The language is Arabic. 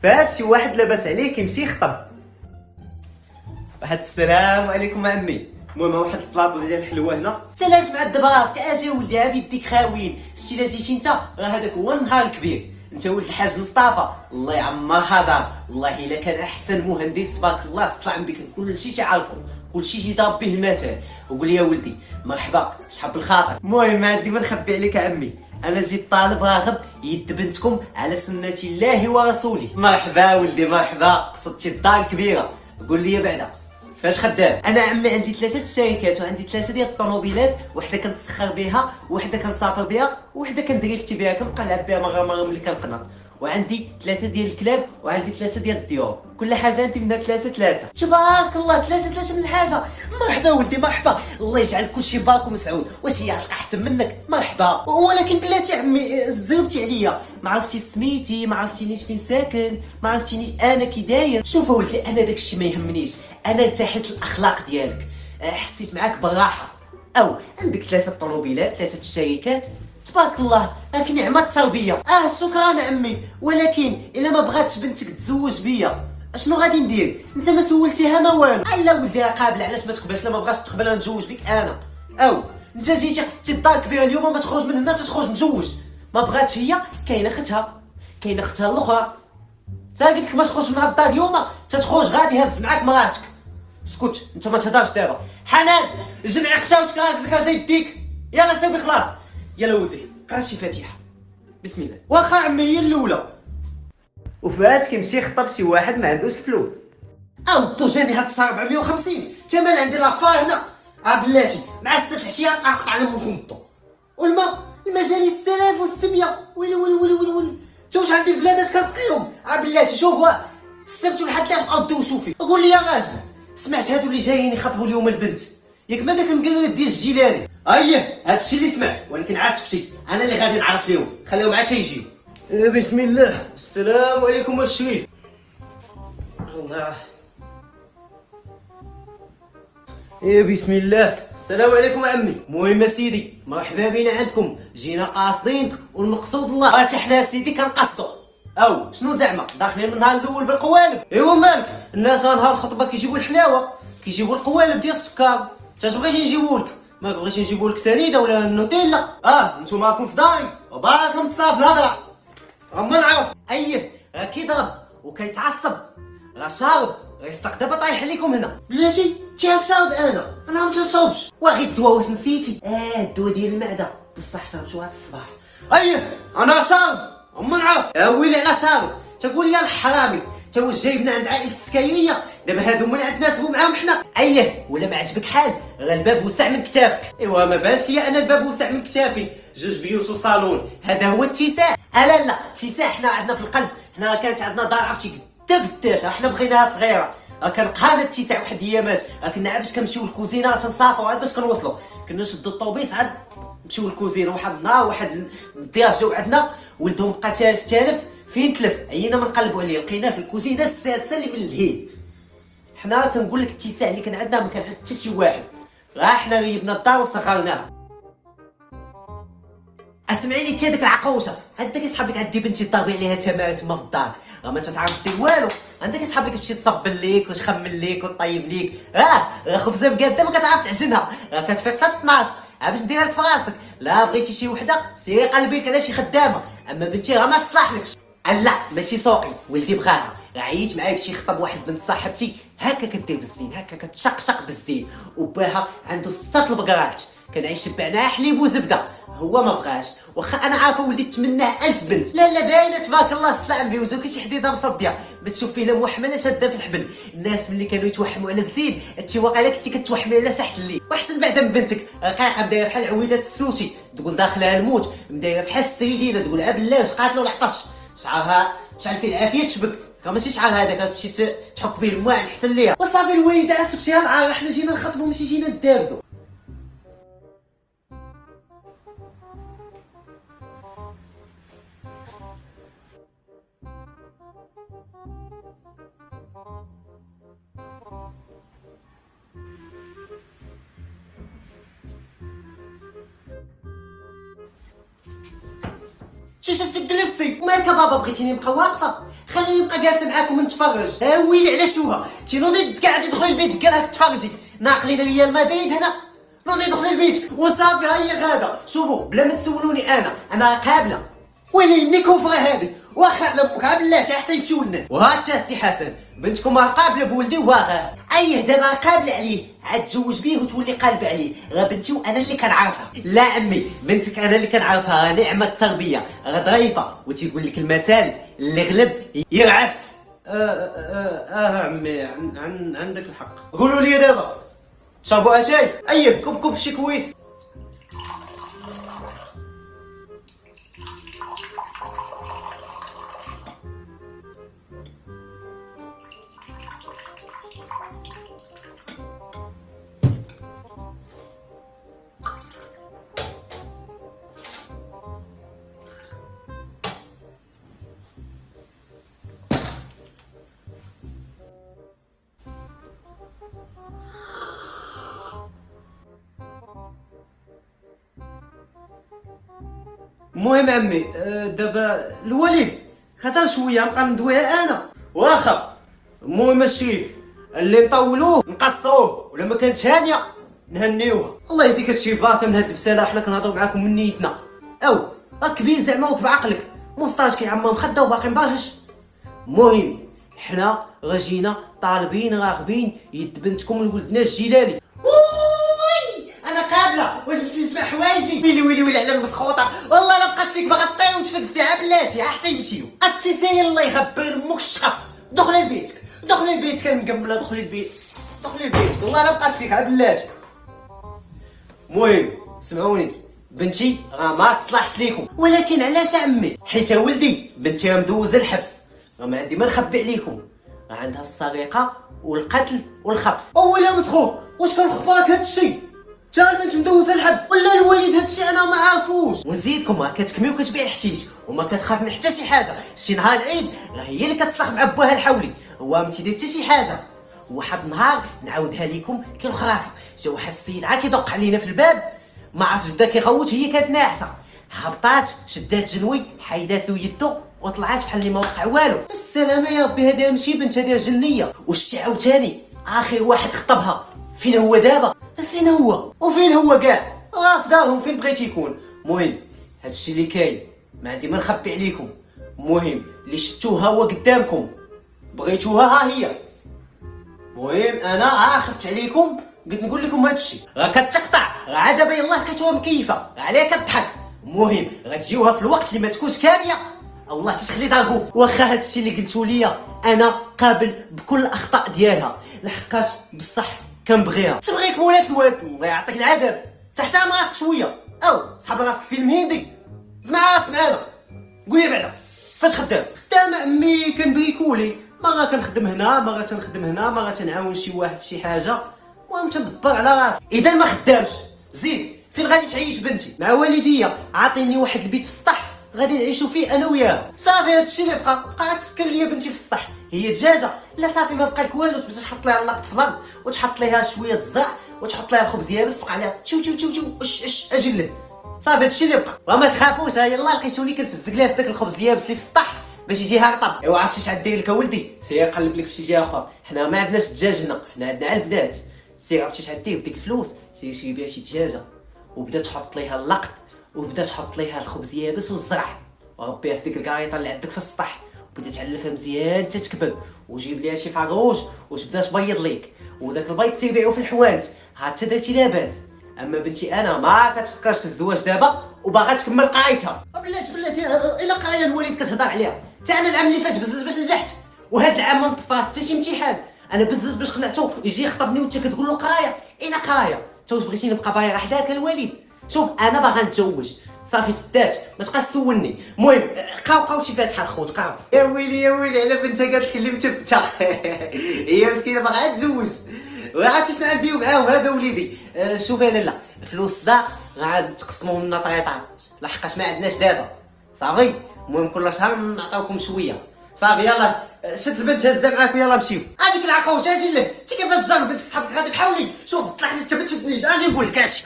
فاش شي واحد لاباس عليه كيمشي يخطب. واحد السلام عليكم عمي. المهم واحد البلاطو ديال الحلوه هنا. انت لاش معذب راسك؟ اجي ولدي ها بيديك خاويين. شتي لا جيتي انت راه هذاك هو النهار الكبير. انت ولد الحاج مصطفى الله يعمرها دار. والله الا كان احسن مهندس تبارك الله طلع بك كلشي تعرفو كلشي تيضرب به المثل. وقول لي يا ولدي مرحبا شحال بالخاطر. المهم عندي ما نخبي عليك عمي، انا جيت طالب راغب يد بنتكم على سنه الله ورسوله. مرحبا ولدي مرحبا، قصدتي الدار الكبيره. قول لي بعدا فاش خدام؟ انا عمي عندي 3 شركات وعندي 3 ديال الطوموبيلات، وحده كنتسخر بها وحده كنسافر بها وحده كندريفتي بها كنقلب بها مره ملي كنقنط، وعندي 3 ديال الكلاب وعندي 3 ديال الديور. كل حاجه عندي منها 3 تبارك الله. 3 من الحاجه. مرحبا ولدي مرحبا، الله يجعل كلشي بارك ومسعود. واش هي عتلقى احسن منك؟ مرحبا. ولكن بلاتي عمي زربتي عليا، ما عرفتي سميتي، ما عرفتينيش فين ساكن، ما عرفتينيش انا كي داير. شوف ولدي انا داكشي ما يهمنيش، انا ارتحت الاخلاق ديالك، حسيت معاك بالراحه. او عندك 3 طوموبيلات 3 الشركات تبارك الله، راك نعمه التربيه. شكرا عمي، ولكن الا ما بغاتش بنتك تزوج بيا اشنو غادي ندير؟ انت ما سولتيها ما والو. لا ولدي قابل، علاش ما تقبلش؟ لا ما بغاش تقبل انا نتزوج بك انا. او انت جيتي قصدتي الدار كبيره اليوم ما تخرج من هنا تخرج مزوج. ما بغاتش هي كاينه اختها الاخرى. تا قلت لك ما تخرج من الدار اليوم تتخرج غادي هز معاك مراتك. اسكت انت ما تهضرش دابا. حنان جمعي قشاوتك راسك يديك. يلا صافي خلاص. يلا ولدي قرا شي فاتحه بسم الله. واخا عمي هي الاولى. وفاش كيمشي يخطب شي واحد ما عندوش فلوس. ودو جاني هاد الشهر 450 تمن عندي لافار هنا. بلاتي مع 6 العشيه غنقطع لهم الخنطو. والماء جاني 6600. ويلي تا واش عندي البلادات كنسقيهم. بلاتي شوف السبت والحد لاش بقاو دوشو فيه. قول لي يا راجل سمعت هادو اللي جايين يخطبوا اليوم البنت ياك ما داك المقلد ديال الجيلاني؟ هادشي اللي سمعت، ولكن عاسفتي انا اللي غادي نعرف ليهم. خليهم عاد تيجيو. بسم الله. السلام عليكم الشريف. الله. بسم الله. السلام عليكم عمي. المهم سيدي مرحبا بينا عندكم، جينا قاصدينك والمقصود الله. حنا سيدي كنقصدو. شنو زعما داخلين من النهار الاول بالقوالب؟ ايوا مالك الناس نهار الخطبه كيجيبوا الحلاوه كيجيبوا القوالب ديال السكر. انت بغيتي نجيبوا لك؟ ما بغيتي نجيبوا لك سنيده ولا النوتيلا؟ نتوما راكم في داري وباراكم تصاف الهضره. ما نعرف راه كيضرب وكيتعصب راه شارب راه يستق دابا طايح عليكم هنا. بلاتي تا شارب انا ما تنشربش. واغي الدواء واش نسيتي؟ الدواء ديال المعده بصح شربتو هاد الصباح. انا شارب ما نعرف. ويلي على شارب تقول يا الحرامي. تا واش جايبنا عند عائله السكايريه دابا هادو من عندنا نسبوا معاهم حنا. ولا ما عجبك حال راه الباب وسع من كتافك. ايوا ما باش ليا انا الباب وسع من كتافي. 2 بيوت وصالون هذا هو الاتساع. لا اتساع حنا عندنا في القلب. حنا كانت عندنا دار عرفتي قداش حنا بغيناها صغيره. كان قانا اتساع واحد الايامات كنا عاد باش كنمشيو للكوزينه تنصافوا عاد باش كنوصلوا كنا نشدوا الطوبيس عاد نمشيو للكوزينه. واحد النهار واحد الضياف جاو عندنا ولدهم بقى تالف فين تلف. عينا ما نقلبوا عليه لقيناه في الكوزينه السادسه اللي من الهيل. حنا تنقول لك الاتساع اللي كان عندنا ما كان عند حتى شي واحد. حنا غيبنا الدار وصغرناها. اسمعي لي ديك العقوشه عندك يسحب لك عندي بنتي طابي عليها تماره تما في الدار راه ما تتعرف دير والو. عندك يسحب لك تمشي تصبل ليك وتخمن ليك وطيب ليك. راه خبزه مقاده ما كتعرف تعجنها راه كتفيق حتى 12 باش نديرها لك في راسك. لا بغيتي شي وحده سيري قلبي لك على شي خدامه. اما بنتي راه ما تصلحلكش. لا ماشي سوقي ولدي بغاها. عييت معايا باش يخطب واحد بنت صاحبتي هكا كدير بالزين هكا كتشقشق بالزين وباها عنده 6 البقرات كنعيش شبعناها حليب وزبده. هو ما بغاش واخا انا عارفه ولدي تمناه 1000 بنت. لا باينه تبارك الله سلام بيوزو كي شي حديده مصديه ما تشوف فيها موحمله شاده في الحبل. الناس ملي كانوا يتوحموا على الزين انت واقيلا كنتي كتوحمي على ساحه الليل. وحسن بعدا من بنتك رقيقه مدايره بحال عويله السوشي تقول داخلها الموت مدايره بحال السريدينه تقول عبلاش قاتلو العطش. شعرها شعل فيه العافيه تشبك راه ماشي شعر هذاك تمشي تحك به الماء نحسن ليها. وصافي الوالده اسكتيها العار حنا جينا نخطبوا ماشي جينا ندابزو. شفتك جلستي مالك بابا بغيتيني نبقى واقفه؟ خليني نبقى جالسه معاكم نتفرج. ويلي على شوها انت نوضي قاعد تدخلي البيت قالك تفرجي ناقلين ريال مدريد هنا. نوضي دخلي البيت وصافي ها هي غاده. شوفوا بلا ما تسولوني انا قابله. ويلي مني كفره هذه واخا على امك بلاتي حتى يمشيو الناس. وها انت السي حسن بنتكم راه قابله بولدي واغا ايه دابا قابله عليه عاد تزوج بيه وتولي قالبه عليه. راه بنتي وانا اللي كنعرفها. لا عمي بنتك انا اللي كنعرفها راه نعمه التربيه راه ظريفه وتيقول لك المثال اللي غلب يرعف. عمي عندك الحق. قولوا لي دابا تشربوا اتاي اييه كب شي كويس. المهم عمي دابا الوليد هذا شويه نبقى ندويها انا واخا. المهم الشريف اللي نطولوه نقصروه ولا ما كانتش هانيه نهنيوها. الله يهديك الشريف باقي من هاد البساله حنا كنهضروا معاكم من نيتنا. او راك كبير زعما وبعقلك مستاج كي عمام مخده وباقي مبرهش. المهم حنا غجينا طالبين راغبين يد بنتكم لولدنا الجلالي. انا قابله واش باش نسمع حوايجي. ويلي على المسخوطه والله لا بقات فيك باغا طير وتفدفتي على بلاتي حتى يمشيو. التسايل الله يغبر امك الشقف. دخلي لبيتك مكمله. دخلي لبيتك والله لا بقات فيك على بلاتي. المهم سمعوني بنتي راه ما تصلحش ليكم. ولكن علاش عمي؟ حيت ولدي بنتي راه مدوزه الحبس. راه ما عندي ما نخبي عليكم راه عندها السرقه والقتل والخطف. اولا مسخو واش كنخبرك هاد الشيء؟ تا البنت مدوزه الحبس ولا الوالد هادشي انا ما عارفوش. ونزيدكم راه كتكمي وكتبيع الحشيش وما كتخاف من حتى شي حاجه. شي نهار العيد راه هي اللي كتصلح مع باها الحولي هو ما تيدير حتى شي حاجه. واحد النهار نعاودها لكم كي الخرافه جا واحد السيد عا كيدق علينا في الباب ما عرفتش بدا كيغوت هي كانت ناعسه. هبطات شدات جنوي حيدات له يدو وطلعات بحال اللي ما وقع والو. السلامه يا ربي هذه ماشي بنت هذه جنيه. والشي عاوتاني اخر واحد خطبها فين هو دابا؟ فين هو وفين هو كاع؟ راه في دارهم فين بغيتي يكون. المهم هادشي اللي كاين ما عندي ما نخبي عليكم. المهم اللي شفتوها هو قدامكم بغيتوها ها هي. المهم انا خفت عليكم قلت نقول لكم هادشي. راه كتقطع راه عاد باين الله لقيتوها مكيفه راه عليها كضحك. المهم غتجيوها في الوقت اللي ما تكونش كامله الله تخلي داكو. واخا هادشي اللي قلتو ليا انا قابل بكل الاخطاء ديالها لحقاش بصح كنبغيها. تبغيك مولات الواد الله يعطيك العذاب. تحترم راسك شويه او صحاب راسك فيلم هندي. زعما راسك معانا قولي بعدا فاش خدام امي كنبريكولي. مرة كنخدم هنا مرة تنخدم هنا مرة تنعاون شي واحد في شي حاجه. المهم تندبر على راسي. اذا ما خدامش زيد فين غادي تعيش بنتي؟ مع والديا عاطيني واحد البيت في السطح غادي نعيشوا فيه انا وياها. صافي هادشي اللي بقى تسكن ليا بنتي في السطح. هي دجاجه لا صافي ما بقى لك والو تبدا تحط ليها اللاقط في الارض وتحط ليها شويه الزرع وتحط ليها الخبز يابس توقع عليها تشو اجي صافي هادشي اللي بقى. وما تخافوش يلاه لقيتوني كنفزق ليها في داك الخبز اليابس اللي في السطح باش يجيها رطب. ايوا عرفتي اش غدير لك اولدي؟ سير قلب لك في شي جهه اخرى. حنا ما عندناش الدجاج هنا حنا عندنا البنات. سير عرفتي اش غدير بديك الفلوس؟ سير شري بها شي دجاجه وبدا تحط ليها اللقط وبدا تحط ليها الخبز يابس والزرع وربيها في ديك الكاريطه اللي عندك في السطح وبدا تعلفها مزيان حتى تكبر وجيب ليها شي فاروج وتبدا تبيض ليك وداك البيض تيبيعو في الحوانت. ها انت درتي لاباس. اما بنتي انا ما كتفكرش في الزواج دابا وباغا تكمل قرايتها. بلاتي الا قرايه الوالد كتهضر عليها. حتى انا العام اللي فات بزز باش نجحت وهذا العام ما نطفى حتى شي امتحان. انا بزز باش قنعتو يجي يخطبني وانت كتقول له قرايه. اين قرايه؟ انت واش بغيتي نبقى بايع حداك الوالد؟ شوف انا باغا نتزوج صافي سدات ما تبقاش تسولني. المهم قاو شي فاتحه الخوت قاو. يا ويلي على بنتها قالت لك اللي متبته هي مسكينه باغا تزوج. وعرفتي شنو غنديرو معاهم هذا وليدي؟ شوف انا لا الفلوس الصداق غاد نتقسموا لنا طريطات لحقاش ما عندناش دابا صافي. المهم كل شهر نعطيوكم شويه صافي. يلا شد البنت هزها معاك ويلا مشيو. هذيك العقوش اجي له انت كيفاش جار بنتك صحابك غادي بحولي. شوف طلعت انت ما تشدنيش اجي نقول لك اش